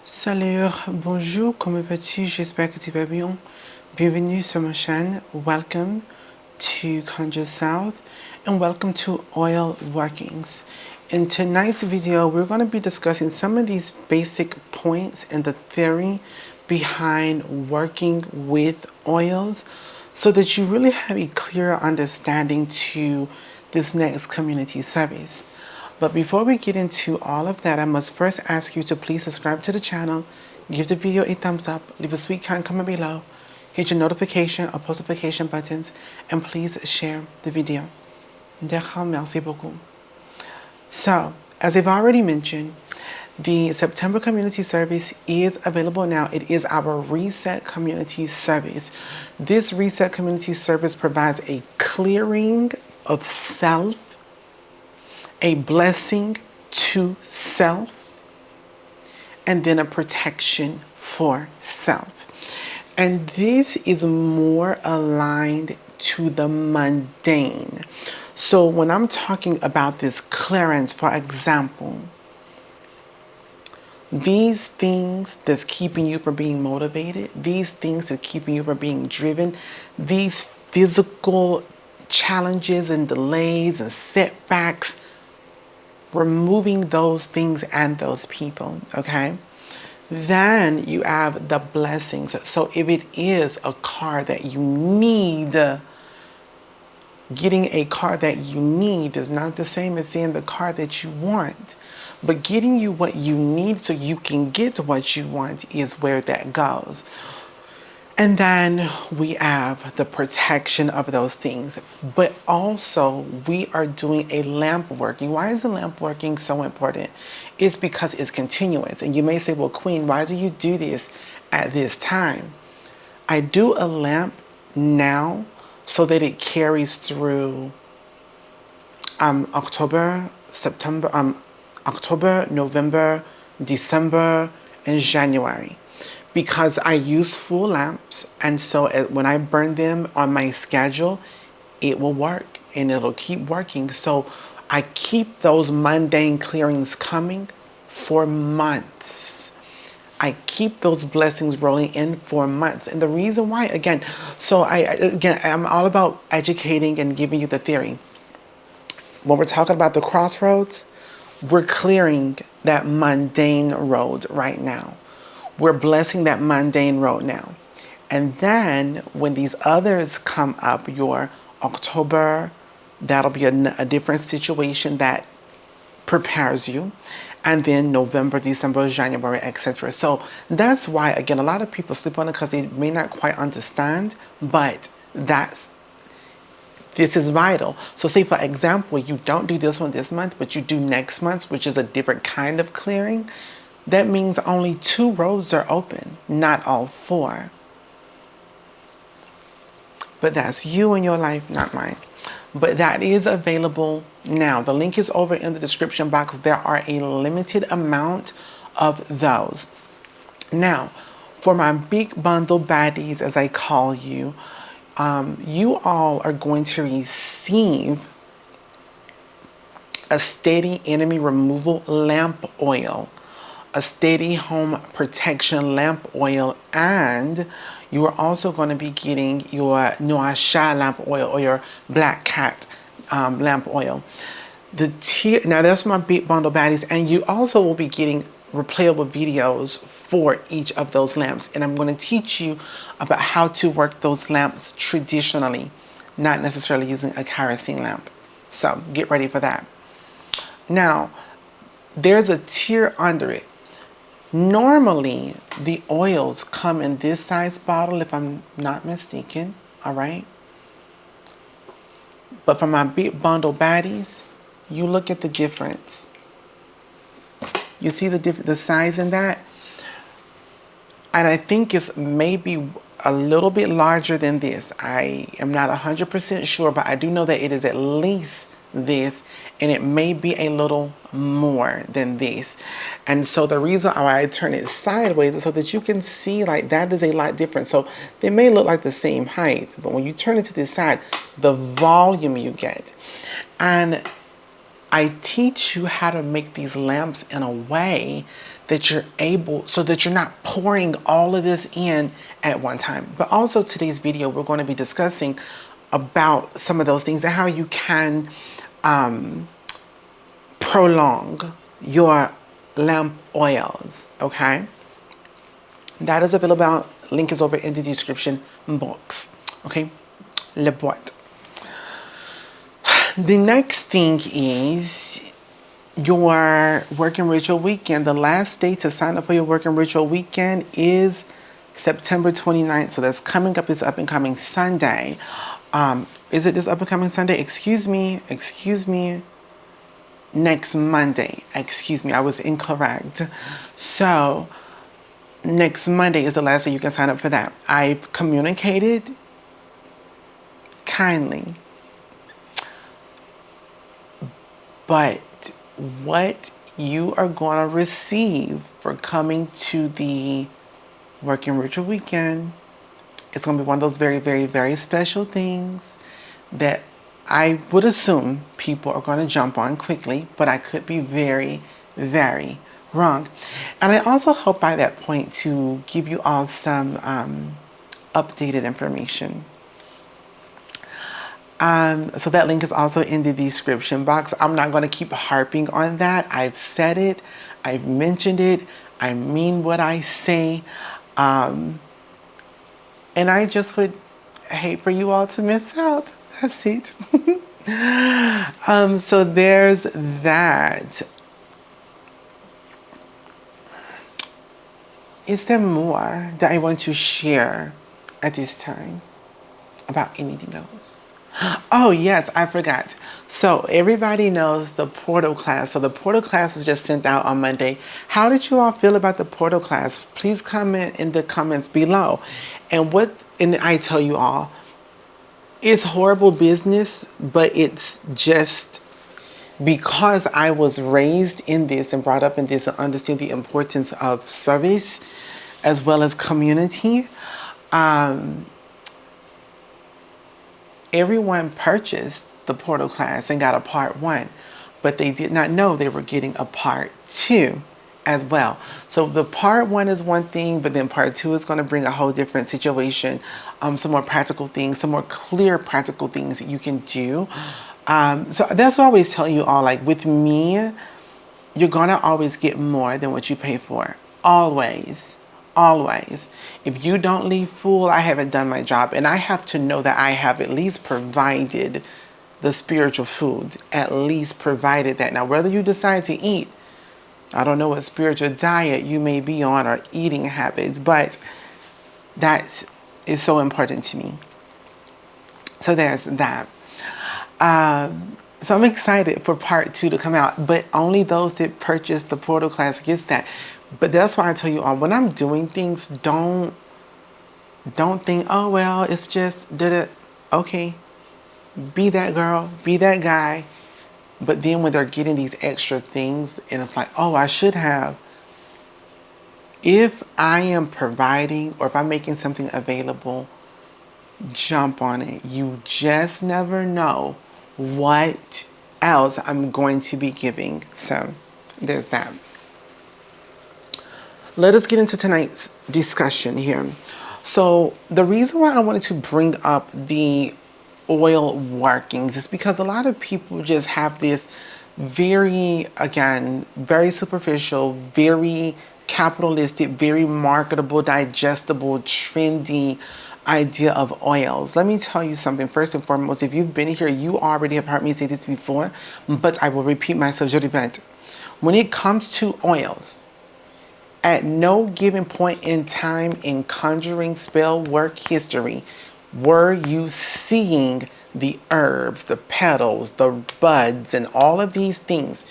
Salut, bonjour, comment vas-tu? J'espère que tu vas bien. Bienvenue sur ma chaîne. Welcome to CONJURE South and welcome to Oil Workings. In tonight's video, we're going to be discussing some of these basic points and the theory behind working with oils so that you really have a clearer understanding to this next community service. But before we get into all of that, I must first ask you to please subscribe to the channel, give the video a thumbs up, leave a sweet kind comment below, hit your notification or post notification buttons, and please share the video. Merci beaucoup. So, as I've already mentioned, the September community service is available now. It is our Reset Community Service. This Reset Community Service provides a clearing of self, a blessing to self, and then a protection for self. And this is more aligned to the mundane. So when I'm talking about this clearance, for example, these things that's keeping you from being motivated, these things that are keeping you from being driven, these physical challenges and delays and setbacks, removing those things and those people, okay? Then you have the blessings. So if it is a car that you need, getting a car that you need is not the same as saying the car that you want. But getting you what you need so you can get what you want is where that goes. And then we have the protection of those things. But also, we are doing a lamp working. Why is the lamp working so important? It's because it's continuous. And you may say, well, Queen, why do you do this at this time? I do a lamp now so that it carries through October, November, December, and January. Because I use full lamps, and so when I burn them on my schedule, it will work and it'll keep working. So I keep those mundane clearings coming for months. I keep those blessings rolling in for months. And the reason why, again, I'm all about educating and giving you the theory. When we're talking about the crossroads, we're clearing that mundane road right now. We're blessing that mundane road now. And then when these others come up, your October, that'll be a different situation that prepares you. And then November, December, January, etc. So that's why, again, a lot of people sleep on it because they may not quite understand, but this is vital. So say, for example, you don't do this one this month, but you do next month, which is a different kind of clearing. That means only 2 roads are open, not all 4. But that's you and your life, not mine. But that is available now. The link is over in the description box. There are a limited amount of those. Now, for my big bundle baddies, as I call you, you all are going to receive a steady enemy removal lamp oil, a steady home protection lamp oil, and you are also going to be getting your Noir Chat lamp oil or your Black Cat lamp oil. Now that's my big bundle baddies, and you also will be getting replayable videos for each of those lamps, and I'm going to teach you about how to work those lamps traditionally, not necessarily using a kerosene lamp. So get ready for that. Now, there's a tier under it. Normally, the oils come in this size bottle, if I'm not mistaken, all right? But for my big bundle baddies, you look at the difference. You see the size in that? And I think it's maybe a little bit larger than this. I am not 100% sure, but I do know that it is at least this, and it may be a little more than this. And so the reason why I turn it sideways is so that you can see, like, that is a lot different. So they may look like the same height, but when you turn it to this side, the volume you get. And I teach you how to make these lamps in a way that you're able, so that you're not pouring all of this in at one time. But also today's video, we're going to be discussing about some of those things and how you can prolong your lamp oils, okay? That is available. Link is over in the description box, okay? Le boîte. The next thing is your work and ritual weekend. The last day to sign up for your work and ritual weekend is September 29th. So that's coming up, this up and coming Sunday. Is it this up and coming Sunday? Excuse me. Next Monday. Excuse me, I was incorrect. So next Monday is the last day you can sign up for that. I've communicated kindly, but what you are going to receive for coming to the Work and Ritual Weekend, it's going to be one of those very, very, very special things that I would assume people are going to jump on quickly, but I could be very, very wrong. And I also hope by that point to give you all some updated information. So that link is also in the description box. I'm not going to keep harping on that. I've said it. I've mentioned it. I mean what I say. And I just would hate for you all to miss out. That's it. So there's that. Is there more that I want to share at this time about anything else? Oh yes, I forgot. So everybody knows the portal class. So the portal class was just sent out on Monday. How did you all feel about the portal class? Please comment in the comments below. And I tell you all, it's horrible business, but it's just because I was raised in this and brought up in this and understand the importance of service as well as community. Everyone purchased the portal class and got a part 1, but they did not know they were getting a part 2 as well. So the part 1 is one thing, but then part 2 is going to bring a whole different situation, some more practical things, some more clear practical things that you can do. So that's what I always tell you all, like with me, you're going to always get more than what you pay for. Always. Always. If you don't leave full, I haven't done my job. And I have to know that I have at least provided the spiritual food, at least provided that. Now, whether you decide to eat, I don't know what spiritual diet you may be on or eating habits, but that is so important to me. So there's that. So I'm excited for part 2 to come out, but only those that purchase the portal class gets that. But that's why I tell you all, when I'm doing things, don't think, oh, well, it's just, okay, be that girl, be that guy. But then when they're getting these extra things and it's like, oh, I should have. If I am providing or if I'm making something available, jump on it. You just never know what else I'm going to be giving. So there's that. Let us get into tonight's discussion here. So the reason why I wanted to bring up the oil workings is because a lot of people just have this very, again, very superficial, very capitalistic, very marketable, digestible, trendy idea of oils. Let me tell you something. First and foremost, if you've been here, you already have heard me say this before, but I will repeat myself. Je répète. When it comes to oils, at no given point in time in conjuring spell work history were you seeing the herbs, the petals, the buds, and all of these things.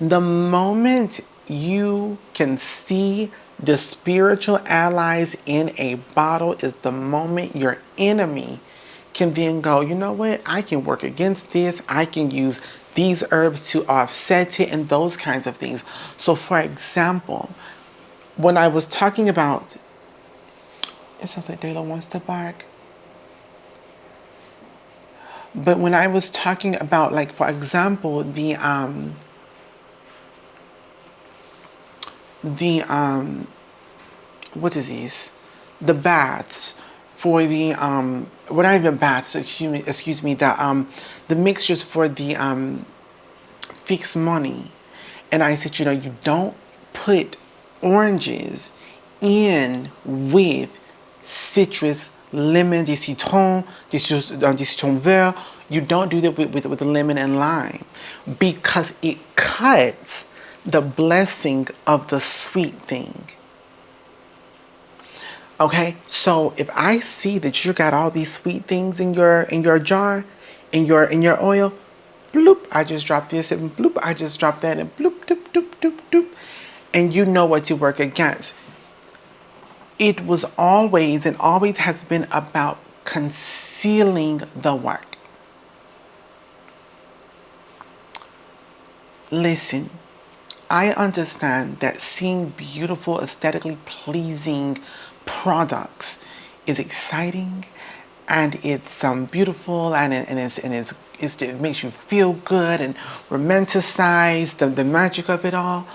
The moment you can see the spiritual allies in a bottle is the moment your enemy can then go, you know what, I can work against this, I can use these herbs to offset it, and those kinds of things. So for example, when I was talking about, it sounds like Dayla wants to bark. But when I was talking about, like, for example, the the what is these? The baths for the well, not even baths. Excuse me. The mixtures for the fixed money, and I said, you know, you don't put oranges in with citrus, lemon, des citrons, des citrons verts. You don't do that with lemon and lime because it cuts the blessing of the sweet thing. Okay, so if I see that you got all these sweet things in your jar, in your oil, bloop, I just drop this and bloop, I just drop that and bloop, doop, doop, doop, doop, and you know what to work against. It was always and always has been about concealing the work. Listen, I understand that seeing beautiful, aesthetically pleasing products is exciting and it's beautiful it makes you feel good and romanticize the magic of it all.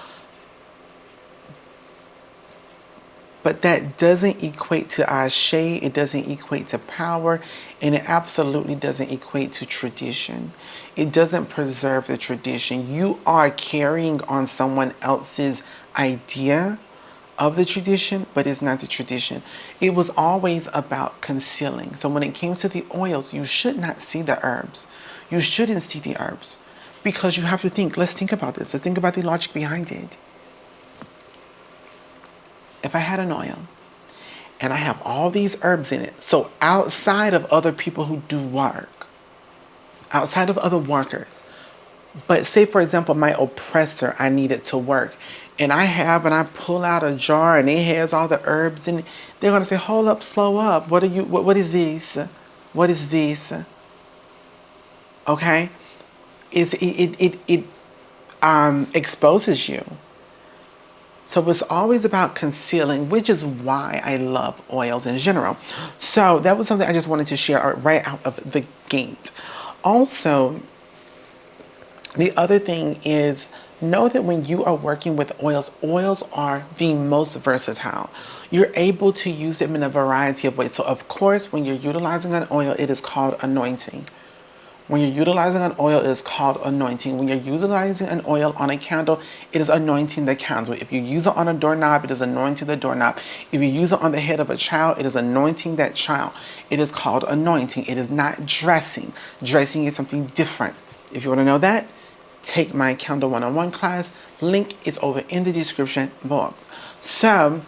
But that doesn't equate to ashe, it doesn't equate to power, and it absolutely doesn't equate to tradition. It doesn't preserve the tradition. You are carrying on someone else's idea of the tradition, but it's not the tradition. It was always about concealing. So when it came to the oils, you should not see the herbs. You shouldn't see the herbs because you have to think. Let's think about this. Let's think about the logic behind it. If I had an oil and I have all these herbs in it, so outside of other people who do work, outside of other workers, but say for example, my oppressor, I need it to work, and I pull out a jar and it has all the herbs in it, they're gonna say, hold up, slow up. What is this? What is this? Okay? It exposes you. So it's always about concealing, which is why I love oils in general. So that was something I just wanted to share right out of the gate. Also, the other thing is know that when you are working with oils, oils are the most versatile. You're able to use them in a variety of ways. So of course, when you're utilizing an oil, it is called anointing. When you're utilizing an oil, it is called anointing. When you're utilizing an oil on a candle, it is anointing the candle. If you use it on a doorknob, it is anointing the doorknob. If you use it on the head of a child, it is anointing that child. It is called anointing. It is not dressing. Dressing is something different. If you want to know that, take my Candle 101 class. Link is over in the description box. So,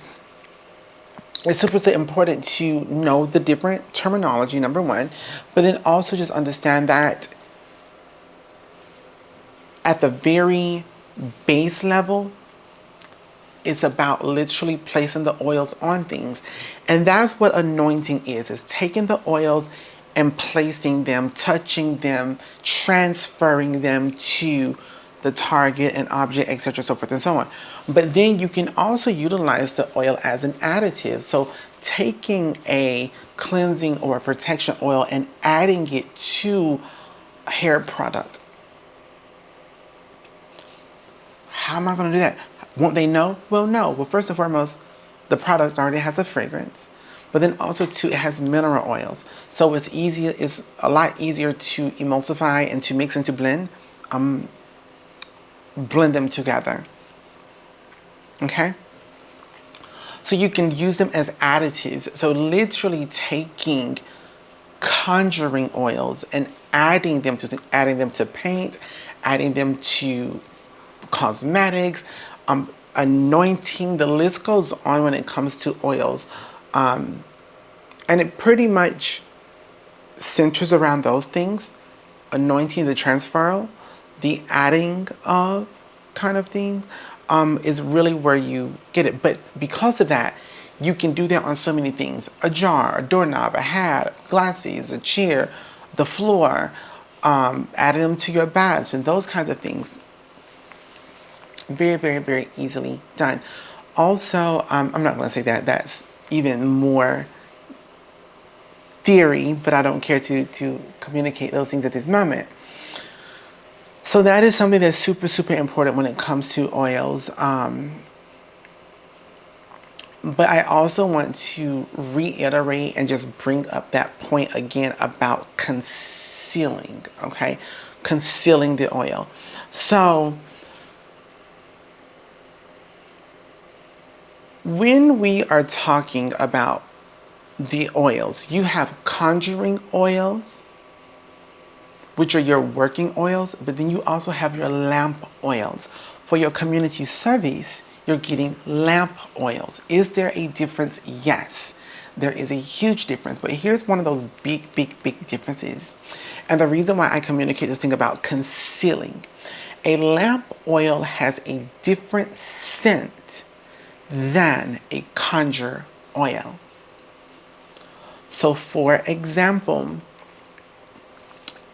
it's super important to know the different terminology, number one, but then also just understand that at the very base level, it's about literally placing the oils on things. And that's what anointing is taking the oils and placing them, touching them, transferring them to the target and object, etc., so forth and so on. But then you can also utilize the oil as an additive. So taking a cleansing or a protection oil and adding it to a hair product. How am I going to do that? Won't they know? Well, no. Well, first and foremost, the product already has a fragrance. But then also too, it has mineral oils. So it's a lot easier to emulsify and to mix and to blend them together. Okay? So you can use them as additives. So literally taking conjuring oils and adding them to paint, adding them to cosmetics, anointing, the list goes on when it comes to oils. And it pretty much centers around those things: anointing, the transferal, the adding of kind of thing, is really where you get it. But because of that, you can do that on so many things: a jar, a doorknob, a hat, glasses, a chair, the floor, adding them to your baths and those kinds of things. Very, very, very easily done. Also, I'm not going to say that. That's even more theory, but I don't care to communicate those things at this moment. So that is something that's super, super important when it comes to oils. But I also want to reiterate and just bring up that point again about concealing, okay? Concealing the oil. So when we are talking about the oils, you have conjuring oils, which are your working oils, but then you also have your lamp oils. For your community service, you're getting lamp oils. Is there a difference? Yes, there is a huge difference, but here's one of those big differences. And the reason why I communicate this thing about concealing. A lamp oil has a different scent than a conjure oil. So for example,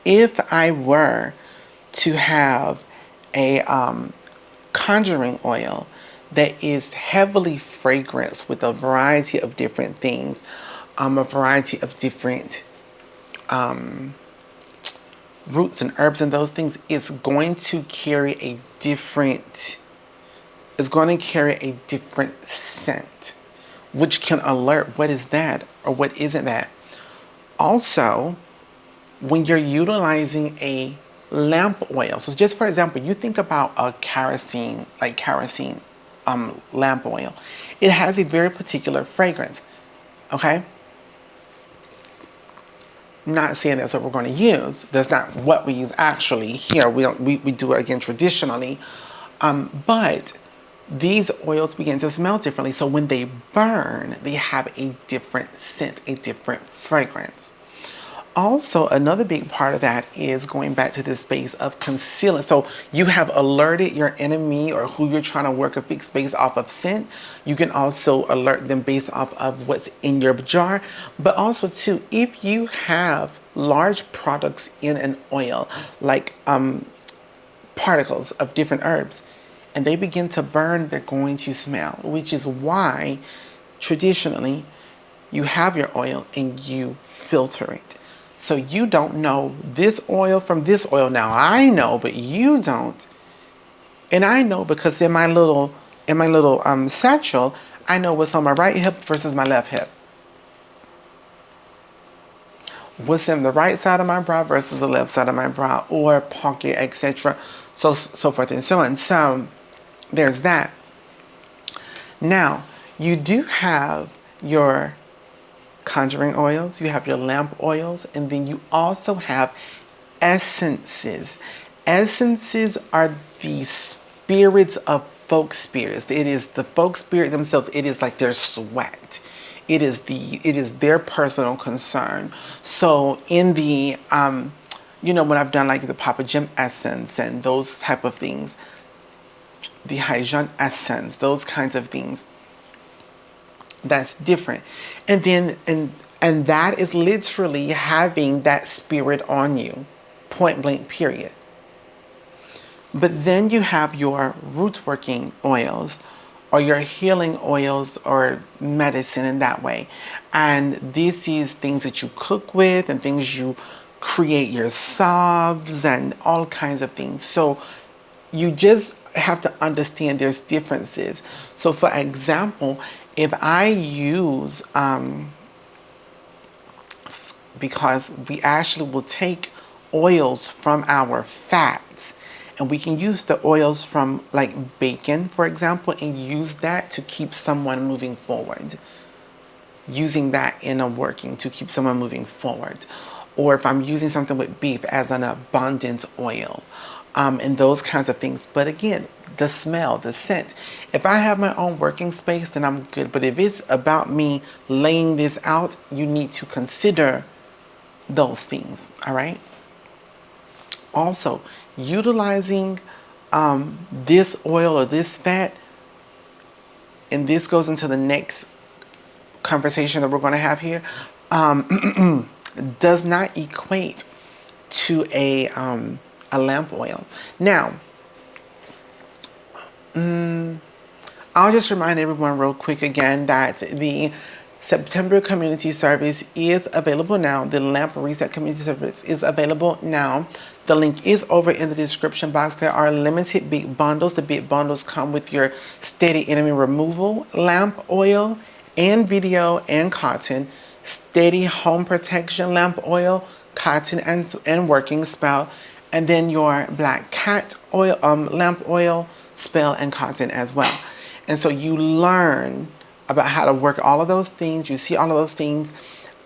if I were to have a conjuring oil that is heavily fragranced with a variety of different things, a variety of different roots and herbs and those things, it's going to carry a different scent, which can alert what is that or what isn't that. Also, when you're utilizing a lamp oil, so just for example, you think about a kerosene, lamp oil. It has a very particular fragrance, okay? Not saying that's what we're going to use. That's not what we use actually here. We do it again traditionally, but these oils begin to smell differently. So when they burn, they have a different scent, a different fragrance. Also, another big part of that is going back to this space of concealing. So you have alerted your enemy or who you're trying to work a big space off of scent. You can also alert them based off of what's in your jar. But also too, if you have large products in an oil, like particles of different herbs, and they begin to burn, they're going to smell, which is why traditionally you have your oil and you filter it. So you don't know this oil from this oil. Now I know, but you don't. And I know because in my little satchel, I know what's on my right hip versus my left hip. What's in the right side of my bra versus the left side of my bra, or pocket, etc. So forth and so on. So there's that. Now, you do have your conjuring oils, you have your lamp oils, and then you also have essences. Essences are the spirits of folk spirits. It is the folk spirit themselves. It is like their sweat. It is their personal concern. So in the when I've done like the Papa Jim essence and those type of things, the Hygiene essence, those kinds of things, that's different. And then and that is literally having that spirit on you, point blank period. But then you have your root working oils or your healing oils or medicine in that way. And this is things that you cook with and things you create your salves and all kinds of things. So you just have to understand there's differences. So for example, if I use, because we actually will take oils from our fats, and we can use the oils from like bacon, for example, and use that to keep someone moving forward. Using that in a working to keep someone moving forward. Or if I'm using something with beef as an abundant oil, and those kinds of things. But again, the smell, the scent. If I have my own working space, then I'm good. But if it's about me laying this out, you need to consider those things, all right? Also, utilizing this oil or this fat, and this goes into the next conversation that we're going to have here, does not equate to a lamp oil. Now, I'll just remind everyone real quick again that the September community service is available now. The Lamp Reset community service is available now. The link is over in the description box. There are limited big bundles. The big bundles come with your steady enemy removal lamp oil and video and cotton, steady home protection lamp oil, cotton and working spell, and then your black cat oil, lamp oil, spell, and cotton as well. And so you learn about how to work all of those things. You see all of those things,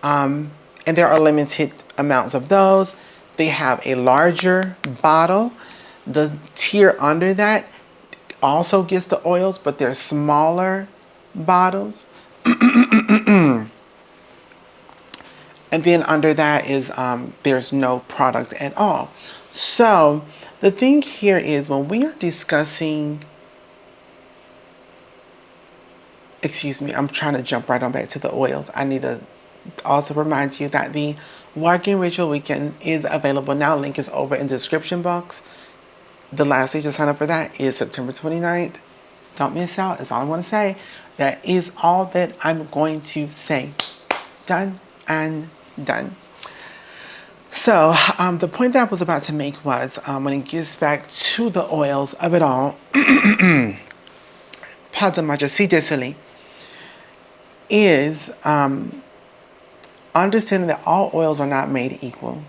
and there are limited amounts of those. They have a larger bottle. The tier under that also gets the oils, but they're smaller bottles. And then under that is there's no product at all. So the thing here is when we are discussing, excuse me, I'm trying to jump right on back to the oils. I need to also remind you that the Walking Ritual Weekend is available now. Link is over in the description box. The last day to sign up for that is September 29th. Don't miss out. That's all I want to say. That is all that I'm going to say. Done and done. So the point that I was about to make was when it gets back to the oils of it all, pardon my just is understanding that all oils are not made equal.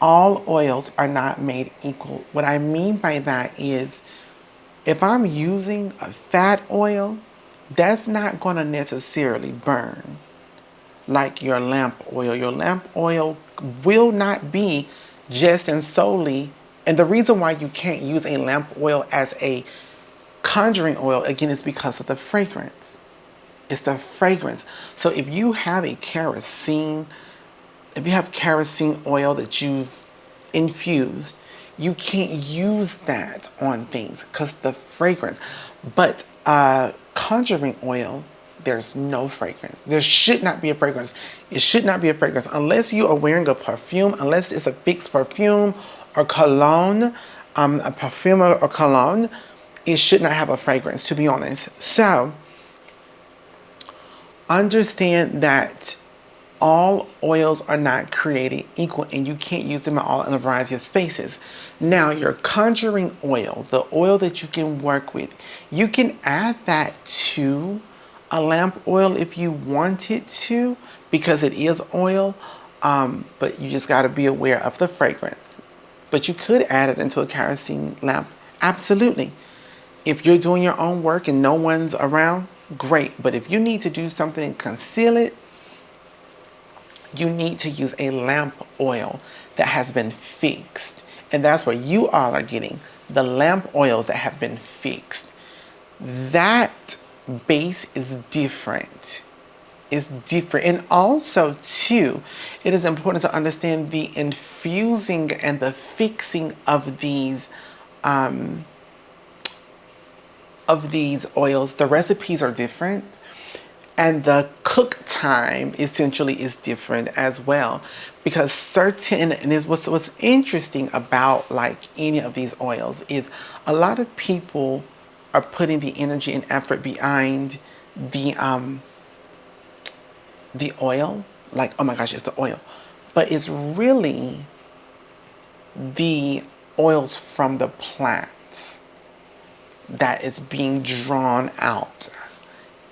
All oils are not made equal. What I mean by that is if I'm using a fat oil, that's not going to necessarily burn like your lamp oil. Your lamp oil will not be just and solely, and the reason why you can't use a lamp oil as a conjuring oil, again, is because of the fragrance. It's the fragrance. So if you have a kerosene, if you have kerosene oil that you've infused, you can't use that on things because the fragrance. But conjuring oil, there's no fragrance. There should not be a fragrance. It should not be a fragrance unless you are wearing a perfume, unless it's a fixed perfume or cologne, a perfume or cologne. It should not have a fragrance, to be honest. So understand that all oils are not created equal and you can't use them all in a variety of spaces. Now, your conjuring oil, the oil that you can work with, you can add that to a lamp oil if you wanted to because it is oil, but you just got to be aware of the fragrance. But you could add it into a kerosene lamp, absolutely. If you're doing your own work and no one's around, great. But if you need to do something and conceal it, you need to use a lamp oil that has been fixed. And that's where you all are getting the lamp oils that have been fixed. That base is different. It's different. And also, too, it is important to understand the infusing and the fixing of these oils. The recipes are different. And the cook time essentially is different as well, because certain, and is what's interesting about like any of these oils is a lot of people are putting the energy and effort behind the oil, like, oh my gosh, it's the oil, but it's really the oils from the plants that is being drawn out.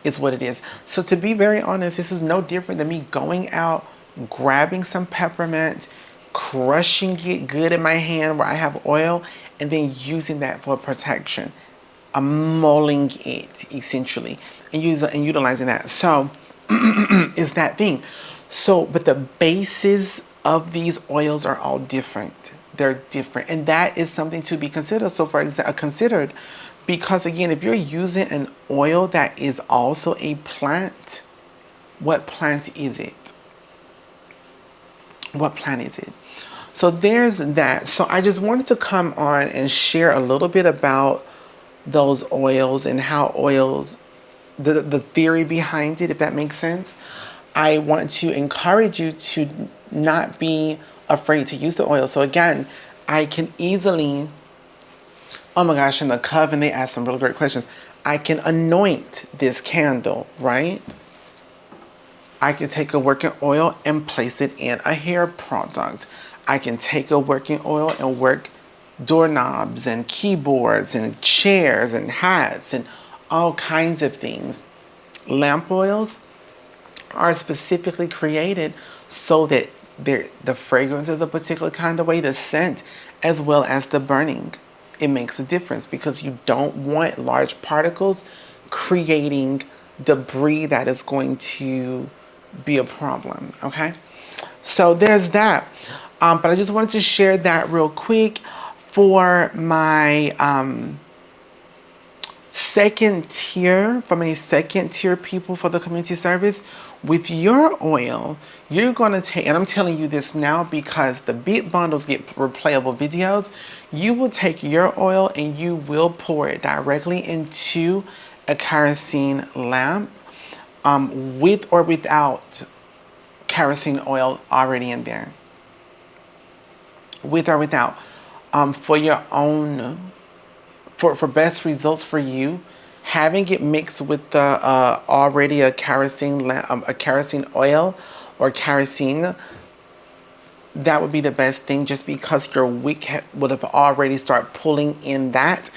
Is what it is. So to be very honest, this is no different than me going out, grabbing some peppermint, crushing it good in my hand where I have oil, and then using that for protection. I'm mulling it essentially and utilizing that. So is that thing. So, but the bases of these oils are all different. They're different, and that is something to be considered. So, for example, because again, if you're using an oil that is also a plant, what plant is it? What plant is it? So there's that. So I just wanted to come on and share a little bit about those oils and how oils, the theory behind it, if that makes sense. I want to encourage you to not be afraid to use the oil. So again, I can easily, oh my gosh, in the Coven, they asked some really great questions. I can anoint this candle, right? I can take a working oil and place it in a hair product. I can take a working oil and work doorknobs and keyboards and chairs and hats and all kinds of things. lamp oils are specifically created so that the fragrance is a particular kind of way, the scent, as well as the burning. It makes a difference because you don't want large particles creating debris that is going to be a problem, okay? So there's that. But I just wanted to share that real quick for my second tier people for the community service. With your oil, you're going to take, and I'm telling you this now because the big bundles get replayable videos. You will take your oil and you will pour it directly into a kerosene lamp, with or without kerosene oil already in there. With or without, for your own, for best results for you, having it mixed with the already a kerosene oil or kerosene, that would be the best thing, just because your wick would have already started pulling in that.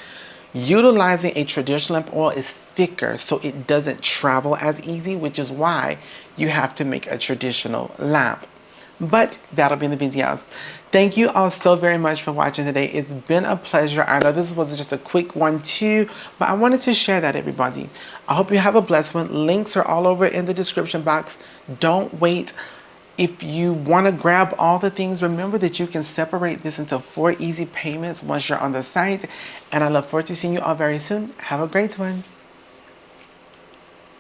Utilizing a traditional lamp oil is thicker, so it doesn't travel as easy, which is why you have to make a traditional lamp. But that'll be in the videos. Thank you all so very much for watching today. It's been a pleasure. I know this was just a quick one too, but I wanted to share that, everybody. I hope you have a blessed one. Links are all over in the description box. Don't wait. If you want to grab all the things, remember that you can separate this into 4 easy payments once you're on the site. And I look forward to seeing you all very soon. Have a great one.